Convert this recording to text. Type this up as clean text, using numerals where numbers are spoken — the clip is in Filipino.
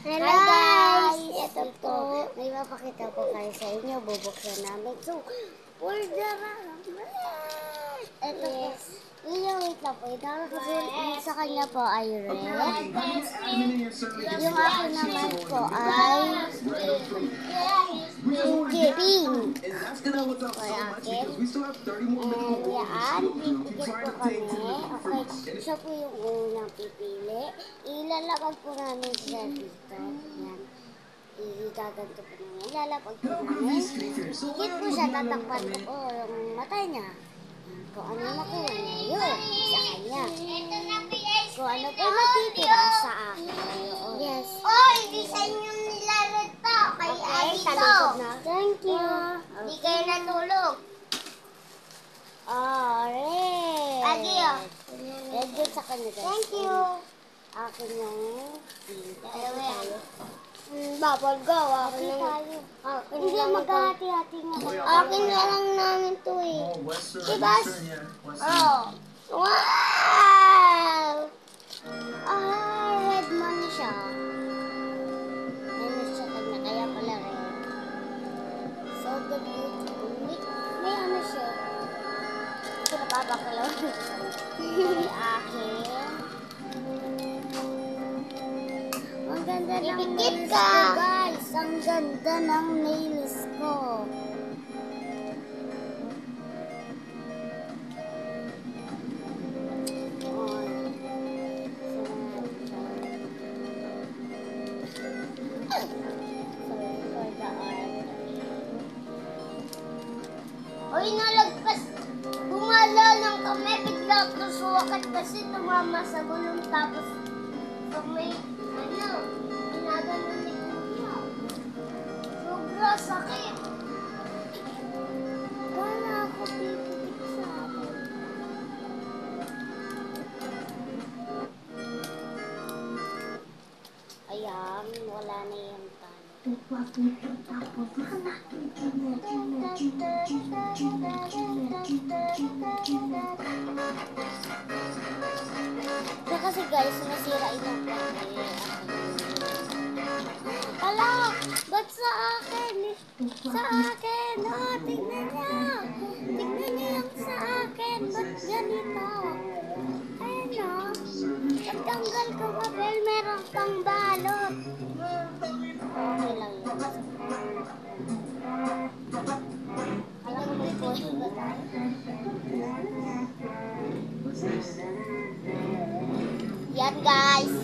Hi guys! Ito po. May mapakita ko kayo sa inyo. Bubuksan namin. So, for the ito po. Wait lang po. Yung sa kanya po ay red. Yung akin naman po ay pink. For akin. And yan, pipikit po kami. Okay, siya po yung unang pipili. Ilalapag po namin siya dito. Yan. Igaganto po namin. Ilalapag po namin. Higit po siya, tatakpan ko po yung mata niya. Kung ano nakuha niya, yun, sa kanya. Kung ano po matitira sa akin. Yes. Oy, design yung nilalag to. Kay Okay, Adi to. talikod na. Thank you. Di kayo natulog. Red. Adi, oh. Red yun sa kanya. Guys. Thank you. Akin yung pink. Dalawa yan. Bapal go. Akin tayo. Hindi, maghahati-hati nga. Akin na lang namin to eh. Diba? Oh. Wow! Red money siya. Ano siya kanya, kaya pala red. So, the beautiful. May ano siya. Ito napapakalaw. May akin. Ang ganda ng nails ko, guys. Ang ganda ng nails ko. Oy, nalagpas. Bumala lang kami. Bigla ako suwakat kasi tumama sa gulong. Tapos sa may, ginaganon ni Kuya. Sobra sakit. Wala ako pipikit sa akin. Ayan, wala na yung talo. So kasi guys, nasira yung plate. Ala, ba't sa akin? Sa akin! Oh, tignan niyo! Tignan niyo yung sa akin! Ba't ganito? Ayun o. Pagtanggal ko pa, Bel, meron pang balot. Okay lang yun. Alam mo may photo ba tayo? Yan guys!